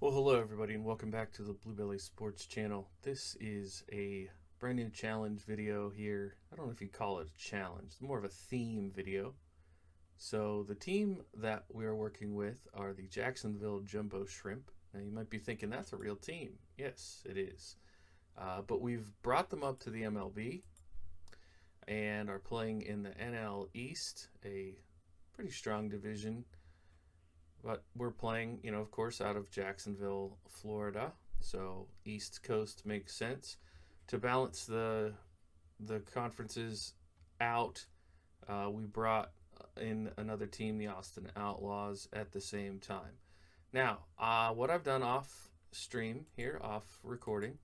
Well, hello everybody, and welcome back to the Bluebelly Sports Channel. This is a brand new challenge video here. I don't know if you call it a challenge, it's more of a theme video. So the team that we are working with are the Jacksonville Jumbo Shrimp. Now you might be thinking that's a real team. Yes, it is. But we've brought them up to the MLB and are playing in the NL East, a pretty strong division. But we're playing, of course, out of Jacksonville, Florida. So East Coast makes sense. To balance the conferences out, we brought in another team, the Austin Outlaws, at the same time. Now, what I've done off stream here, off recording,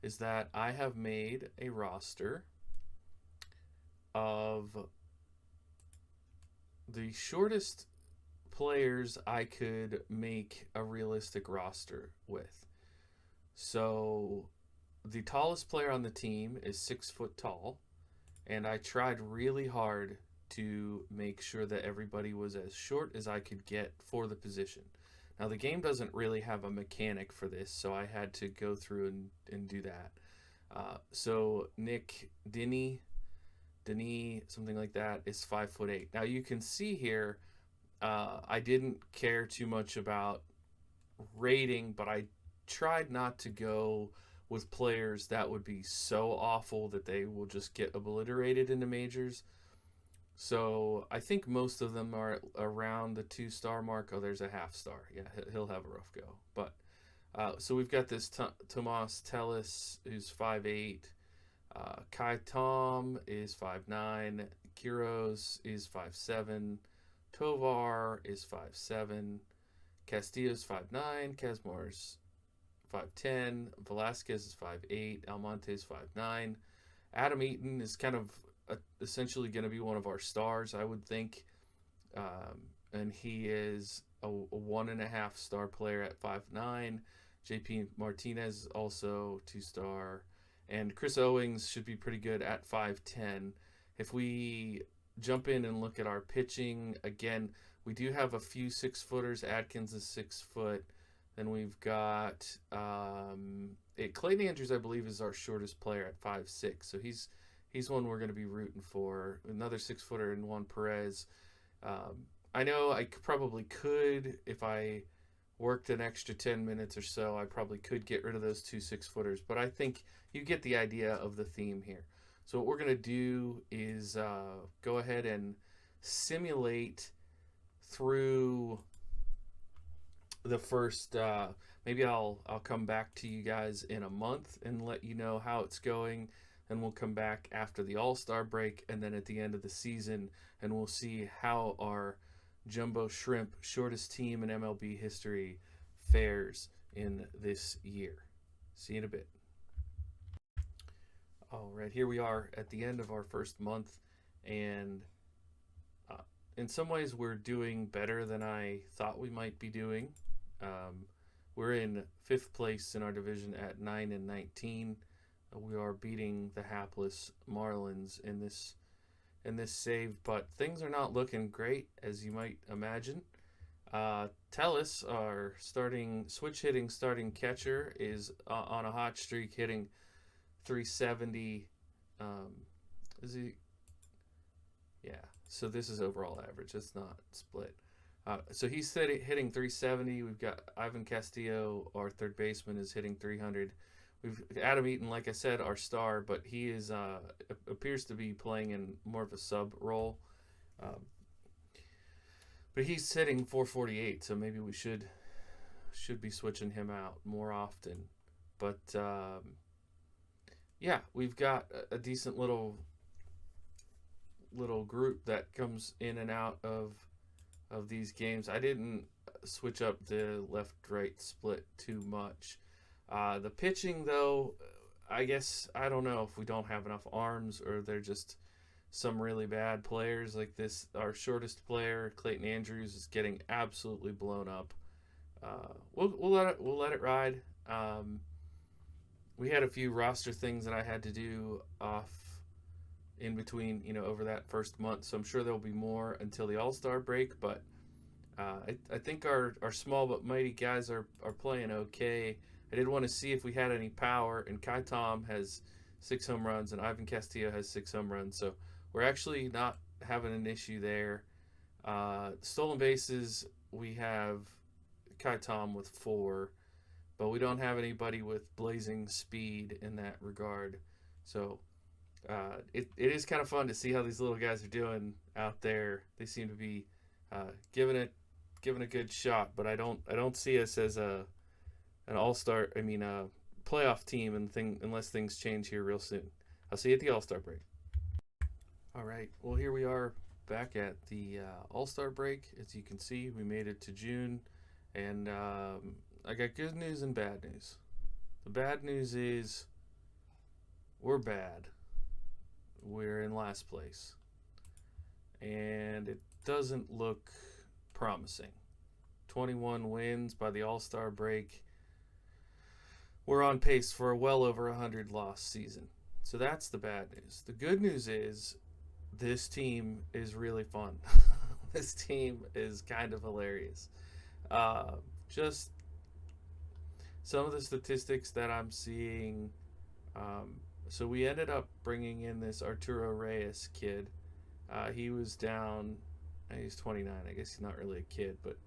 is that I have made a roster of the shortest players I could make a realistic roster with. So the tallest player on the team is 6 foot tall, and I tried really hard to make sure that everybody was as short as I could get for the position. Now the game doesn't really have a mechanic for this, so I had to go through and do that. So Nick Denny, something like that, is 5'8". Now you can see here I didn't care too much about rating, but I tried not to go with players that would be so awful that they will just get obliterated in the majors. So I think most of them are around the 2 star mark. Oh, there's a half star. Yeah, he'll have a rough go. But so we've got this Tomas Tellis, who's 5'8". Kai Tom is 5'9". Kiros is 5'7". Tovar is 5'7". Castillo's 5'9". Casmore's 5'10". Velasquez is 5'8". Almonte's 5'9". Adam Eaton is kind of essentially going to be one of our stars, I would think. And he is a 1.5 star player at 5'9". JP Martinez also 2 star. And Chris Owings should be pretty good at 5'10". If we jump in and look at our pitching, again, we do have a few 6-footers. Adkins is 6 foot. Then we've got Clayton Andrews, I believe, is our shortest player at 5'6". So he's one we're going to be rooting for. Another 6-footer in Juan Perez. I know I probably could, if I worked an extra 10 minutes or so, I probably could get rid of those 2 6-footers. But I think you get the idea of the theme here. So what we're going to do is go ahead and simulate through the first, maybe I'll come back to you guys in a month and let you know how it's going. And we'll come back after the All-Star break and then at the end of the season, and we'll see how our Jumbo Shrimp, shortest team in MLB history, fares in this year. See you in a bit. All right, here we are at the end of our first month, and in some ways we're doing better than I thought we might be doing. We're in 5th place in our division at 9-19. We are beating the hapless Marlins in this save, but things are not looking great, as you might imagine. Tellis, our switch hitting starting catcher, is on a hot streak, hitting 370. Is he? Yeah. So this is overall average. It's not split. So he's hitting 370. We've got Ivan Castillo, our third baseman, is hitting 300. We've Adam Eaton, like I said, our star, but he is appears to be playing in more of a sub role. But he's hitting 448, so maybe we should be switching him out more often. But yeah, we've got a decent little group that comes in and out of these games. I didn't switch up the left-right split too much. The pitching, though, I guess, I don't know if we don't have enough arms or they're just some really bad players like this. Our shortest player, Clayton Andrews, is getting absolutely blown up. We'll let it ride. We had a few roster things that I had to do off in between, over that first month. So I'm sure there'll be more until the All-Star break. But I think our small but mighty guys are playing okay. I did want to see if we had any power, and Kai Tom has 6 home runs, and Ivan Castillo has 6 home runs. So we're actually not having an issue there. Stolen bases, we have Kai Tom with 4, but we don't have anybody with blazing speed in that regard. So it is kind of fun to see how these little guys are doing out there. They seem to be giving a good shot, but I don't see us as an all star. I mean, a playoff team unless things change here real soon. I'll see you at the All Star break. All right. Well, here we are back at the All Star break. As you can see, we made it to June, and I got good news and bad news. The bad news is we're bad. We're in last place, and it doesn't look promising. 21 wins by the All Star break. We're on pace for a well over 100 loss season. So that's the bad news. The good news is this team is really fun. This team is kind of hilarious. Just some of the statistics that I'm seeing. So we ended up bringing in this Arturo Reyes kid. He was down. He's 29. I guess he's not really a kid, but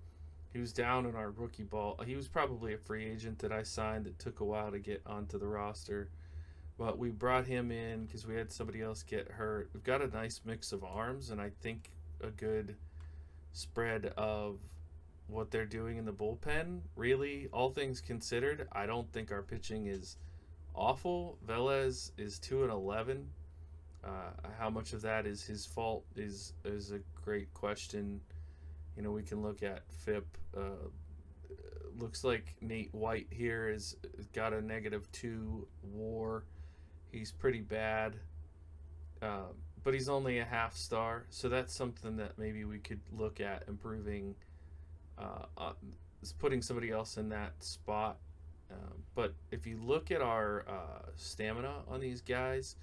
he was down in our rookie ball. He was probably a free agent that I signed that took a while to get onto the roster. But we brought him in because we had somebody else get hurt. We've got a nice mix of arms, and I think a good spread of what they're doing in the bullpen. Really, all things considered, I don't think our pitching is awful. Velez is 2-11. How much of that is his fault is a great question. We can look at FIP. Looks like Nate White here has got a -2 WAR. He's pretty bad, but he's only a half star, so that's something that maybe we could look at improving. Is putting somebody else in that spot. But if you look at our stamina on these guys,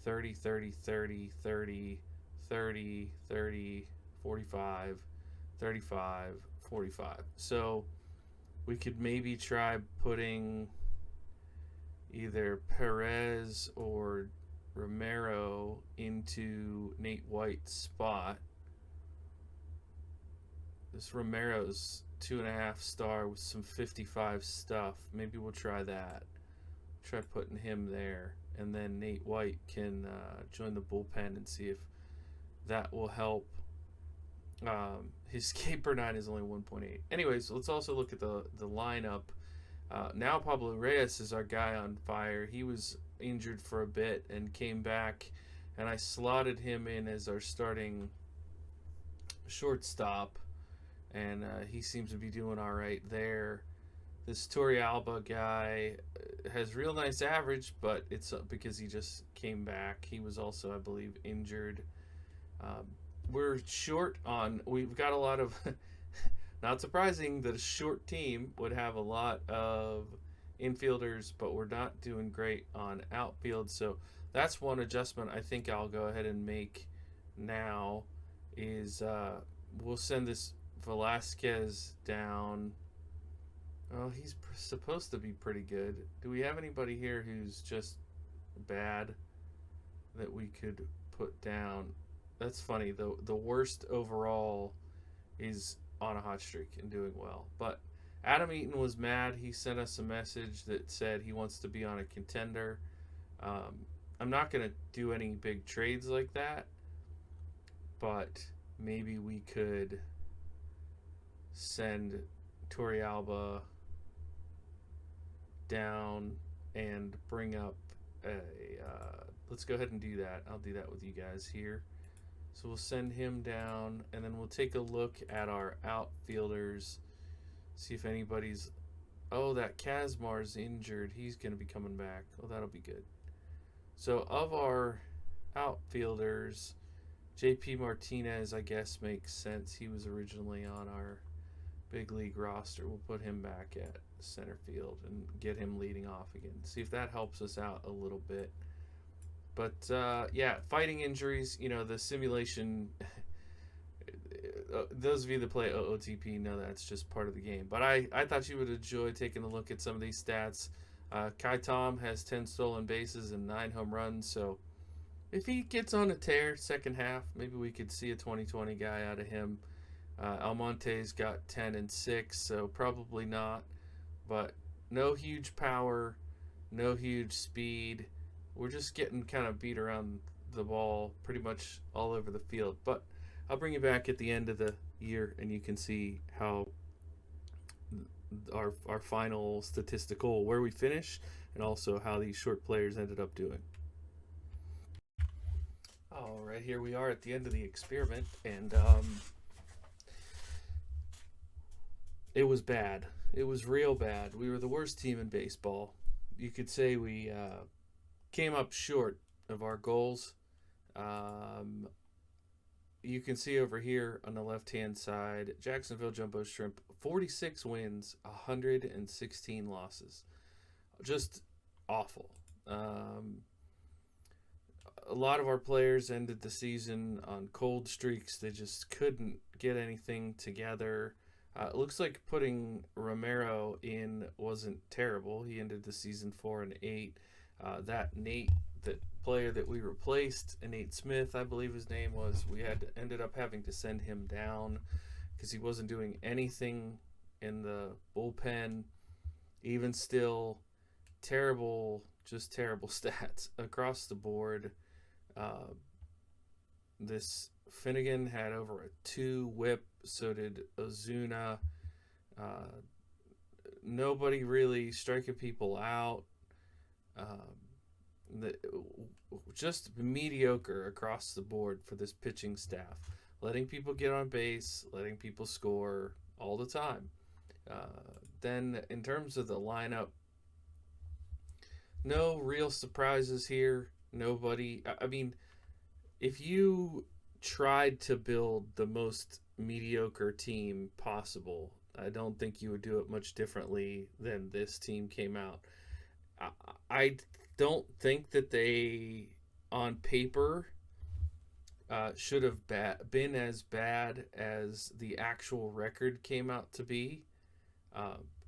30, 30, 30, 30, 30, 30, 45, 35, 45. So we could maybe try putting either Perez or Romero into Nate White's spot. This Romero's 2.5 star with some 55 stuff. Maybe we'll try that. Try putting him there, and then Nate White can join the bullpen and see if that will help. His K per 9 is only 1.8. Anyways, let's also look at the lineup. Now Pablo Reyes is our guy on fire. He was injured for a bit and came back, and I slotted him in as our starting shortstop, and he seems to be doing all right there. This Torrealba guy has real nice average, but it's because he just came back. He was also, I believe, injured. We're short on. We've got a lot of. Not surprising that a short team would have a lot of infielders, but we're not doing great on outfield. So that's one adjustment I think I'll go ahead and make now. Is we'll send this Velasquez down. Oh, he's supposed to be pretty good. Do we have anybody here who's just bad that we could put down? That's funny. The worst overall is on a hot streak and doing well. But Adam Eaton was mad. He sent us a message that said he wants to be on a contender. I'm not going to do any big trades like that, but maybe we could send Torrealba down and bring up a let's go ahead and do that. I'll do that with you guys here. So we'll send him down, and then we'll take a look at our outfielders, see if anybody's. Oh, that Kazmar's injured. He's going to be coming back. Oh, that'll be good. So of our outfielders, JP Martinez, I guess, makes sense. He was originally on our big league roster. We'll put him back at center field and get him leading off again. See if that helps us out a little bit. But yeah, fighting injuries, the simulation, those of you that play OOTP know that's just part of the game. But I thought you would enjoy taking a look at some of these stats. Kai Tom has 10 stolen bases and 9 home runs. So if he gets on a tear second half, maybe we could see a 2020 guy out of him. Almonte's got 10 and 6, so probably not. But no huge power, no huge speed. We're just getting kind of beat around the ball pretty much all over the field. But I'll bring you back at the end of the year, and you can see how our final statistical where we finish, and also how these short players ended up doing. All right, here we are at the end of the experiment, and it was bad. It was real bad. We were the worst team in baseball. You could say we came up short of our goals. Um, you can see over here on the left-hand side, Jacksonville Jumbo Shrimp, 46 wins, 116 losses. Just awful. A lot of our players ended the season on cold streaks. They just couldn't get anything together. It looks like putting Romero in wasn't terrible. He ended the season 4-8. That Nate, that player that we replaced, Nate Smith, I believe his name was, we ended up having to send him down because he wasn't doing anything in the bullpen. Even still, terrible, just terrible stats across the board. This Finnegan had over a 2 whip, so did Ozuna. Nobody really striking people out. Just mediocre across the board for this pitching staff. Letting people get on base, letting people score all the time. Then in terms of the lineup, no real surprises here. Nobody. I mean, if you tried to build the most mediocre team possible, I don't think you would do it much differently than this team came out. I don't think that they, on paper, should have been as bad as the actual record came out to be.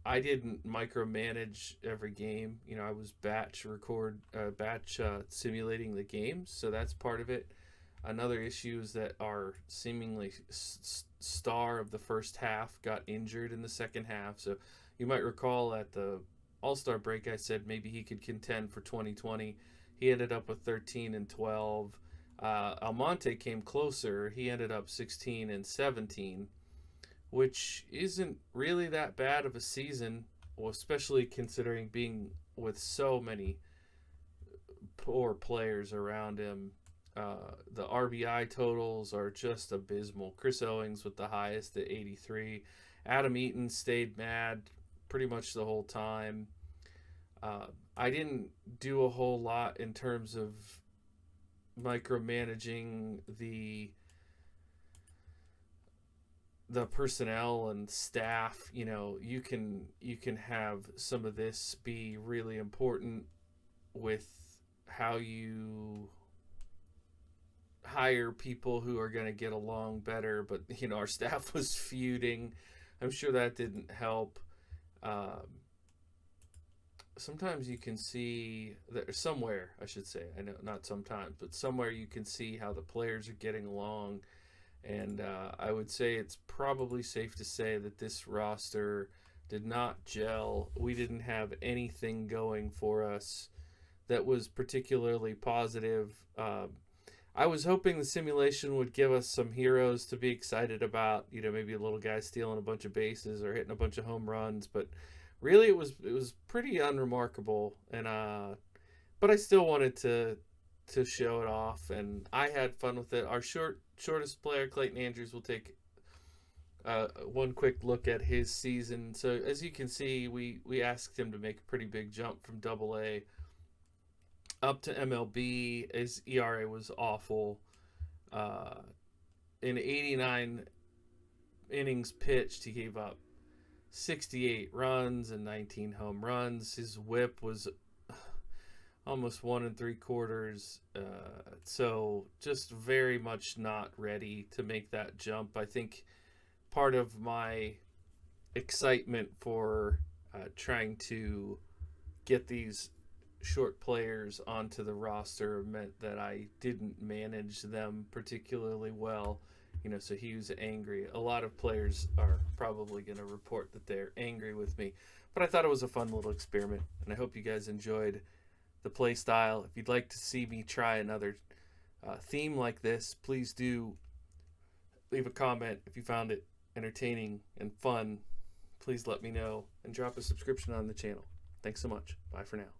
I didn't micromanage every game. I was batch simulating the games, so that's part of it. Another issue is that our seemingly star of the first half got injured in the second half. So you might recall at the All-Star break I said maybe he could contend for 2020. He ended up with 13 and 12. Almonte came closer. He ended up 16 and 17, which isn't really that bad of a season, especially considering being with so many poor players around him. The RBI totals are just abysmal. Chris Owings with the highest at 83. Adam Eaton stayed mad pretty much the whole time. I didn't do a whole lot in terms of micromanaging the personnel and staff. You can have some of this be really important with how you hire people who are going to get along better, but our staff was feuding. I'm sure that didn't help. Sometimes you can see that somewhere, I should say, I know not sometimes, but somewhere you can see how the players are getting along. And I would say it's probably safe to say that this roster did not gel. We didn't have anything going for us that was particularly positive. I was hoping the simulation would give us some heroes to be excited about. Maybe a little guy stealing a bunch of bases or hitting a bunch of home runs, but really it was pretty unremarkable. And but I still wanted to show it off, and I had fun with it. Our shortest player, Clayton Andrews, will take one quick look at his season. So as you can see, we asked him to make a pretty big jump from AA up to MLB. His ERA was awful. In 89 innings pitched, he gave up 68 runs and 19 home runs. His whip was almost 1 3/4. So just very much not ready to make that jump. I think part of my excitement for trying to get these short players onto the roster meant that I didn't manage them particularly well. So he was angry. A lot of players are probably going to report that they're angry with me, but I thought it was a fun little experiment, and I hope you guys enjoyed the play style. If you'd like to see me try another theme like this, please do leave a comment. If you found it entertaining and fun, please let me know and drop a subscription on the channel. Thanks so much. Bye for now.